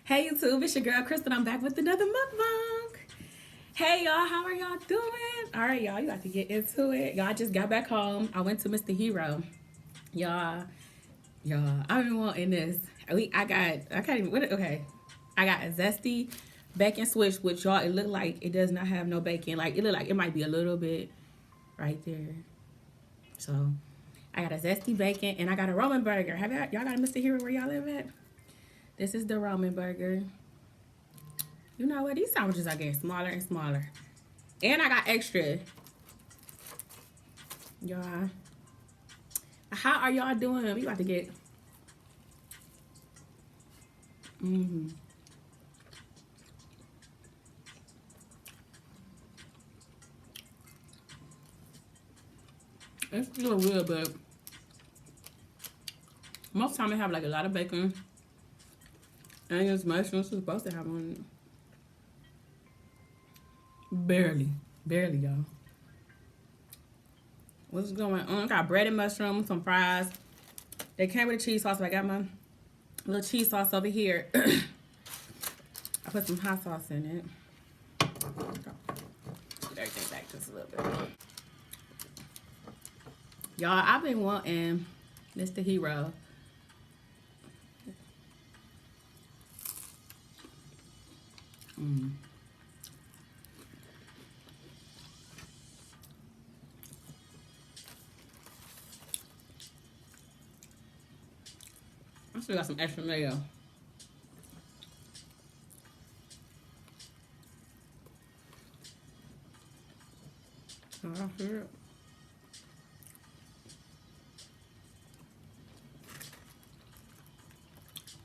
Hey YouTube, it's your girl Kristen. I'm back with another mukbang. Hey y'all, how are y'all doing? All right, y'all, you got to get into it. Y'all, I just got back home. I went to Mr. Hero. Y'all, I've been wanting this. I can't even. Okay, I got a zesty bacon switch, which y'all, it looked like it does not have no bacon. Like it looked like it might be a little bit right there. So I got a zesty bacon and I got a Roman burger. Have y'all got a Mr. Hero where y'all live at? This is the Roman burger. You know what? These sandwiches are getting smaller and smaller. And I got extra. Y'all. How are y'all doing? We about to get. Mm-hmm. It's still good, but most time they have like a lot of bacon. And it's mushrooms. It's supposed to have one. Barely. Barely, y'all. What's going on? I got bread and mushrooms, some fries. They came with a cheese sauce, so I got my little cheese sauce over here. I put some hot sauce in it. Put everything back just a little bit. Y'all, I've been wanting Mr. Hero. I still got some extra mayo. Oh, I hear it.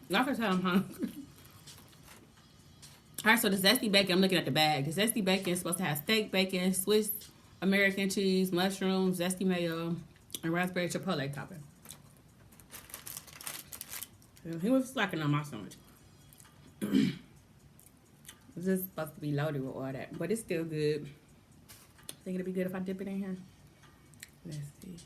Y'all can tell I'm hungry. All right, so the zesty bacon, I'm looking at the bag. The zesty bacon is supposed to have steak, bacon, Swiss American cheese, mushrooms, zesty mayo, and raspberry chipotle topping. Yeah, he was slacking on my sandwich. This is supposed to be loaded with all that, but it's still good. Think it'll be good if I dip it in here? Let's see.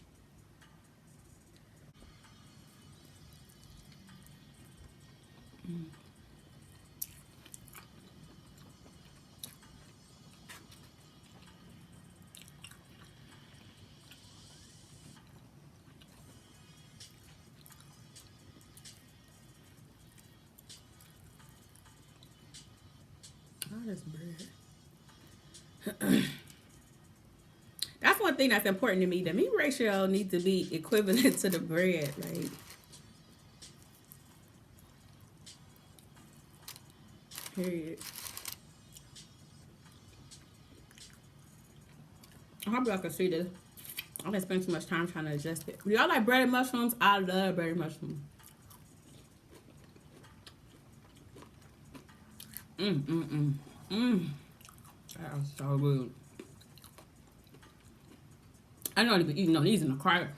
Oh, this bread. That's one thing that's important to me. The meat ratio needs to be equivalent to the bread. Like, period. I hope y'all can see this. I didn't spend too much time trying to adjust it. Do y'all like breaded mushrooms? I love breaded mushrooms. That was so good. I don't even eat no these in the car.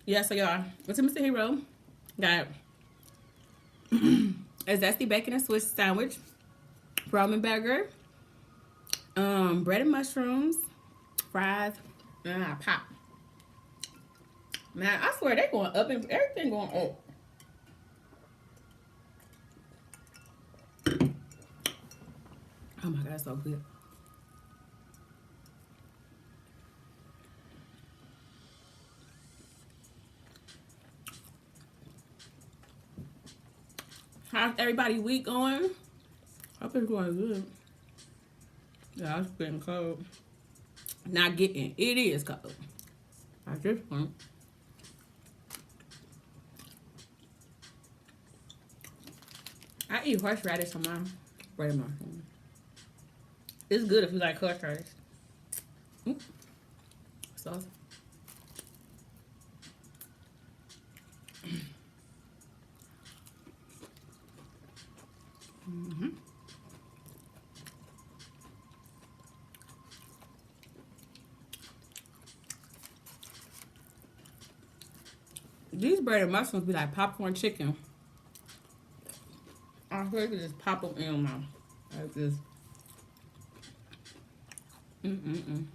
Yeah, so y'all, what's in Mr. Hero? Got a zesty bacon and Swiss sandwich, Romanburger, bread and mushrooms, fries, and a pop. Man, I swear they going up and everything going up. Oh my god, it's so good. How's everybody week going? Hope it's going good. Yeah, it's getting cold. Not getting, it is cold. At this point. I eat horseradish on my bread and mushroom. It's good if you like horseradish. Sauce. These breaded mushrooms be like popcorn chicken. I feel like you just pop them in your mouth. Like this. Mm-mm-mm.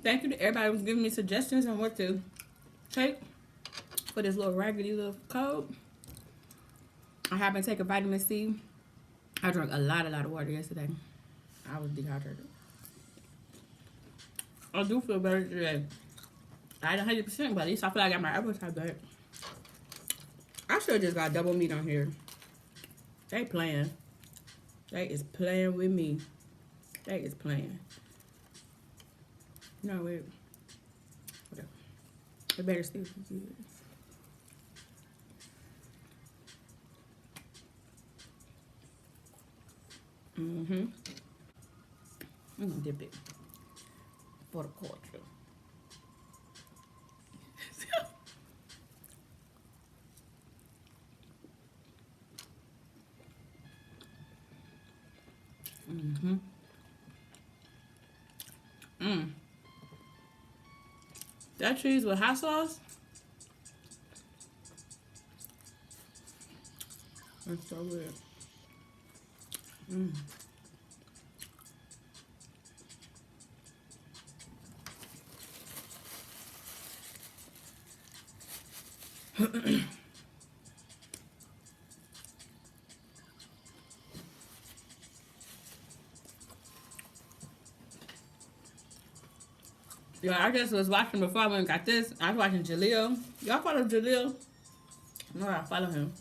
Thank you to everybody who's giving me suggestions on what to take for this little raggedy little cold. I have been taking vitamin C. I drank a lot of water yesterday. I was dehydrated. I do feel better today. I ain't 100%, but at least I feel like I got my appetite back. I should have just got double meat on here. They playing. They is playing with me. They is playing. No, wait. Whatever. It better still be good. Mm-hmm. I'm gonna dip it for the culture. Mm-hmm. That cheese with hot sauce. That's so good. Yeah, I just was watching before I went and got this. I was watching Jaleel. Y'all follow Jaleel? No, I follow him.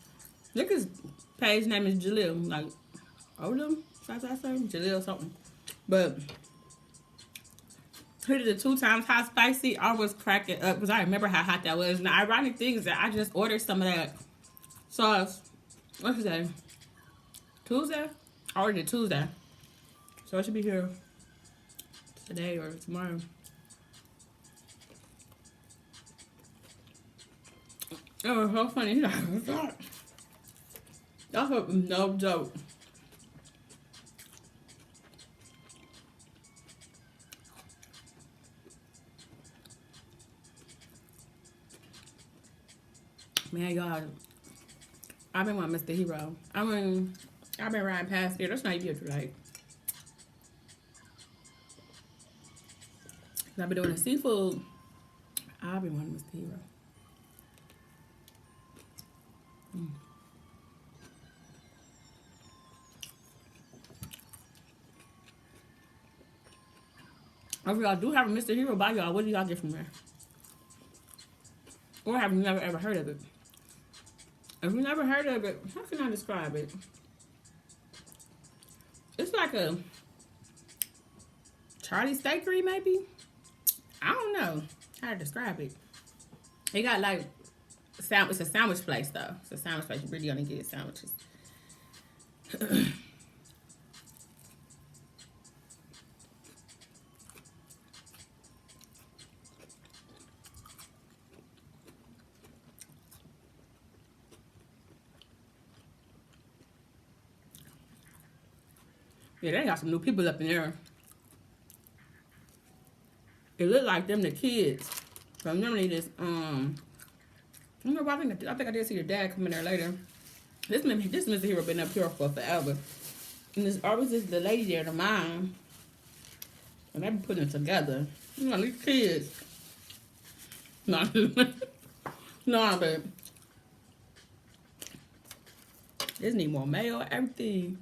Look, his page name is Jaleel. Like, Olam? Should I say? Jaleel something. But he did the 2 times hot spicy. I was cracking up because I remember how hot that was. And the ironic thing is that I just ordered some of that sauce. What's today? Tuesday? I ordered it Tuesday. So it should be here today or tomorrow. It was so funny. He's like, that's a no joke. Man, y'all, I've been wanting Mr. Hero. I've been riding past here. That's not even too late. I've been doing the seafood. I've been wanting Mr. Hero. If y'all do have a Mr. Hero by y'all, what do y'all get from there? Or have you never ever heard of it? If you never heard of it, how can I describe it? It's like a Charlie Steakery, maybe? I don't know how to describe it. They got like, it's a sandwich place though. It's a sandwich place. You really only get sandwiches. Yeah, they got some new people up in there. It looked like them the kids. So normally this you know, I think I did see your dad come in there later. This Mr. Hero been up here for forever. And there's always this the lady there, the mom. And they be putting it together. You know, these kids. No, no, but this need more mayo, everything.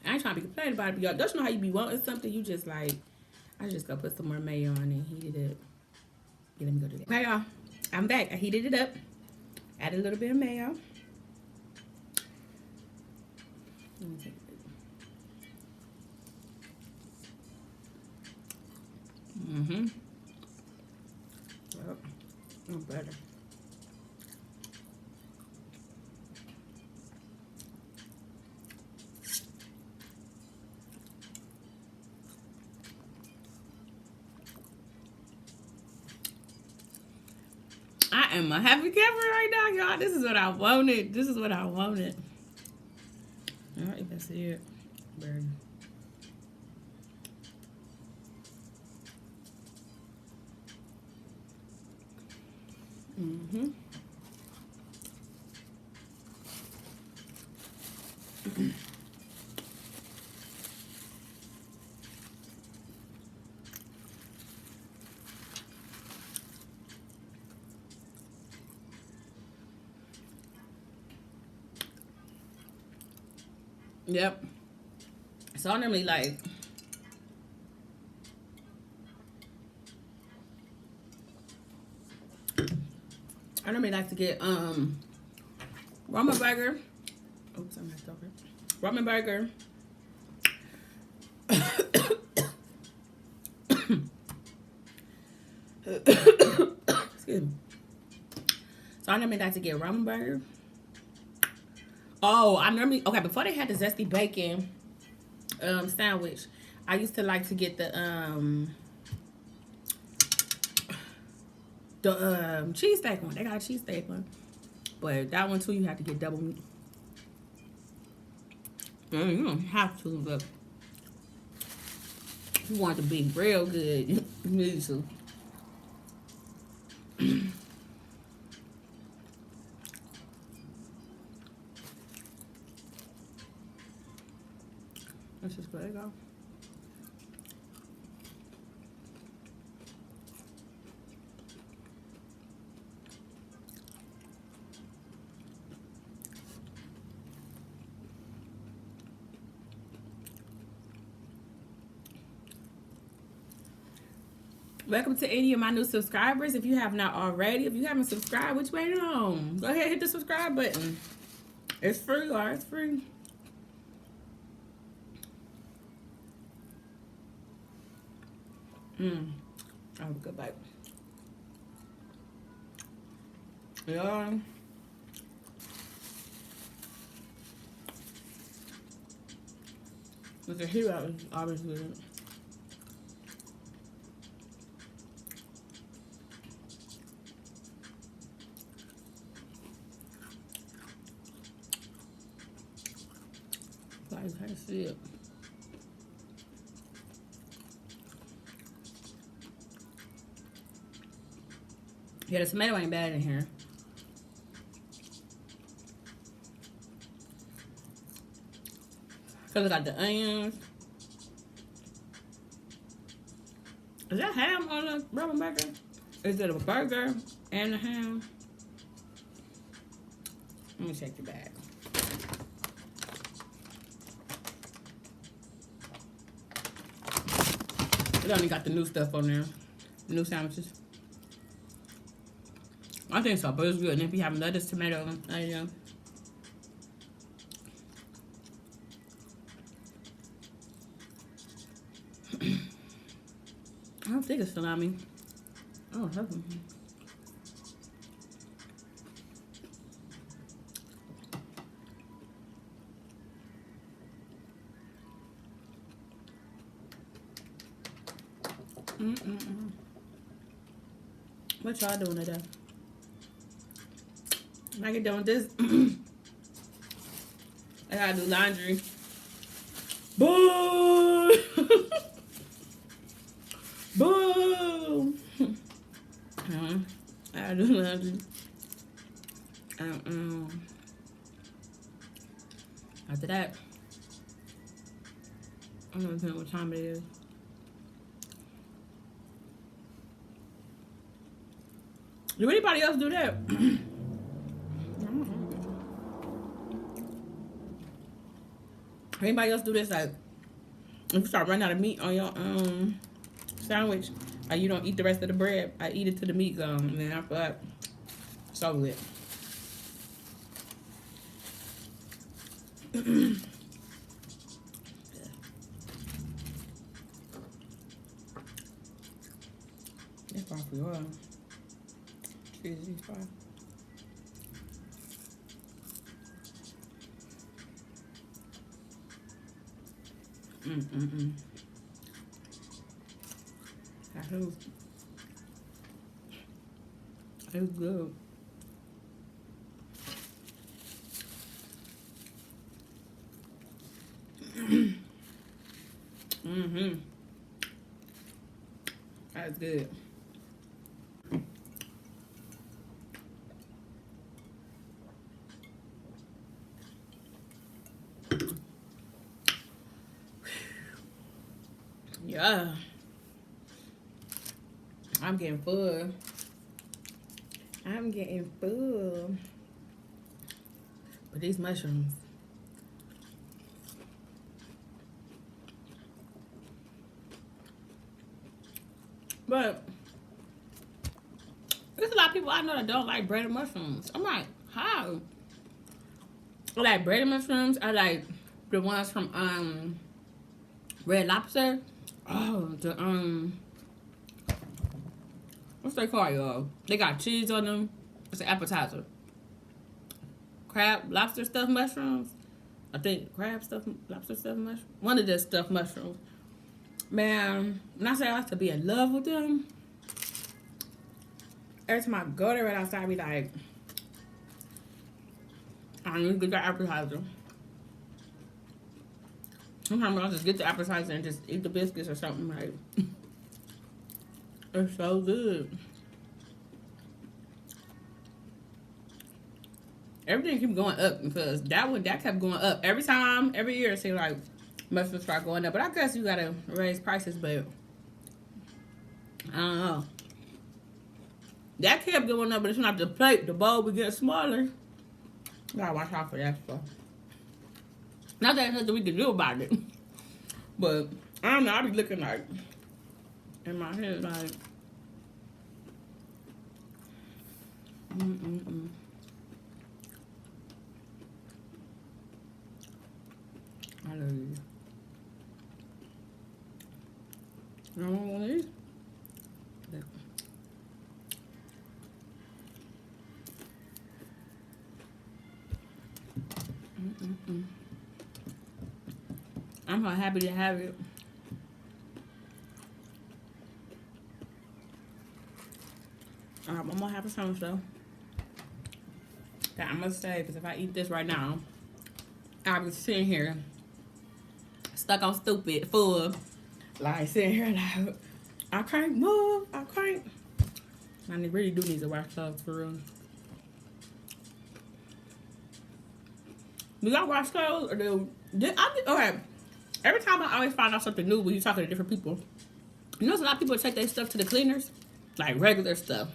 I ain't trying to be complaining about it, but y'all, don't you know how you be wanting something? You just like, I just go put some more mayo on it, heat it up. Yeah, let me go do that. Okay, y'all, I'm back. I heated it up. Added a little bit of mayo. Let me take it. Yep. Oh, better. I am a happy camper right now, y'all. This is what I wanted. This is what I wanted. All right, that's it. Burn. Mm-hmm. Yep. So I normally like to get Romanburger. Oops, I messed up. Romanburger. Excuse me. So I normally like to get Romanburger. Oh, okay, before they had the Zesty bacon sandwich, I used to like to get the cheesesteak one. They got a cheesesteak one. But that one too, you have to get double meat. You don't have to, but if you want it to be real good, you need to. Let's just let it go. Welcome to any of my new subscribers. If you have not already, if you haven't subscribed, what you waiting on? Go ahead, hit the subscribe button. It's free, or it's free. I have a good bite. Yeah. With the heat out, it's always good. I can't see it. Yeah, the tomato ain't bad in here. Cause I got the onions. Is that ham on the Romanburger? Is it a burger and a ham? Let me check the bag. It only got the new stuff on there. The new sandwiches. I think so, but it's good. And if you have lettuce, tomato, onion. I don't think it's salami. Oh, heaven. What y'all doing today? When I get done with this, I gotta do laundry. Boom! Boom! I gotta do laundry. After that, I'm gonna tell what time it is. Do anybody else do that? Anybody else do this? Like, if you start running out of meat on your sandwich, like you don't eat the rest of the bread, I eat it till the meat gone, and then after that, it's over with. It's fine for you. Cheesy fry. That was good. Mm-hmm. That's good. Yeah. I'm getting full. I'm getting full. But these mushrooms. But there's a lot of people I know that don't like breaded mushrooms. I'm like, how? I like breaded mushrooms. I like the ones from Red Lobster. Oh, what's they called, y'all? They got cheese on them. It's an appetizer. Crab, lobster stuffed mushrooms. I think lobster stuffed mushrooms. One of the stuffed mushrooms. Man, when I say I like to be in love with them, every time I go there right outside, I be like, I need to get that appetizer. Sometimes I'll just get the appetizer and just eat the biscuits or something. Like, it's so good. Everything keeps going up because that kept going up every year. It seems like mushrooms start going up, but I guess you gotta raise prices. But I don't know. That kept going up, but it's not the bowl would get smaller. You gotta watch out for that stuff. Not that there's nothing we can do about it, but I don't know. I be looking like in my head like, I love you. You don't want one of these? I'm so happy to have it. I'm gonna have some though. That I must say, because if I eat this right now, I'll be sitting here stuck on stupid, full, like sitting here like I can't move, I can't. I really do need to wash clothes for real. Do y'all wash clothes or okay? Every time I always find out something new when you're talking to different people. You know, a lot of people take their stuff to the cleaners, like regular stuff.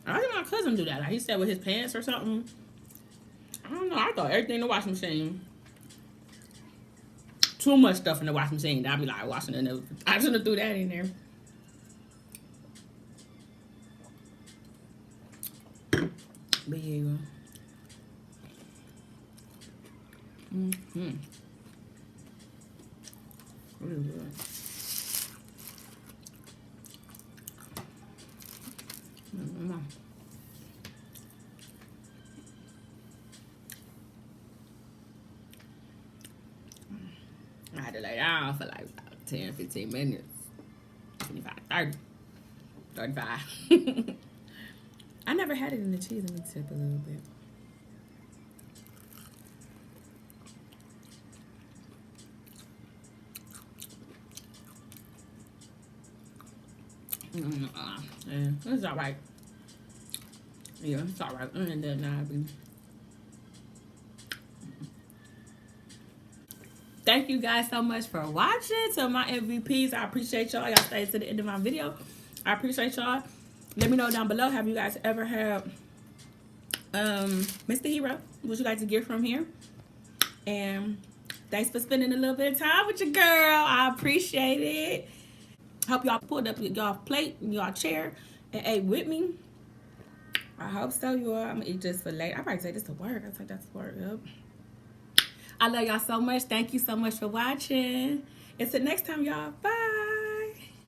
I think my cousin do that. Like he said with his pants or something. I don't know. I thought everything in the washing machine. Too much stuff in the washing machine. I'd be like washing it. I shouldn't have threw that in there. But yeah, you go. Really good. I had to lay down for like about 10, 15 minutes. 25, 30. 35. I never had it in the cheese. Let me tip a little bit. Yeah, it's alright. Yeah, it's alright. And then thank you guys so much for watching. To my MVPs, I appreciate y'all. Y'all stayed to the end of my video. I appreciate y'all. Let me know down below, have you guys ever had Mr. Hero? Would you like to get from here? And thanks for spending a little bit of time with your girl. I appreciate it. Hope y'all pulled up y'all plate and y'all chair and ate with me. I hope so, y'all. I'm gonna eat this for later. I probably take this to work. I take that to work. Yep. I love y'all so much. Thank you so much for watching. Until next time, y'all. Bye.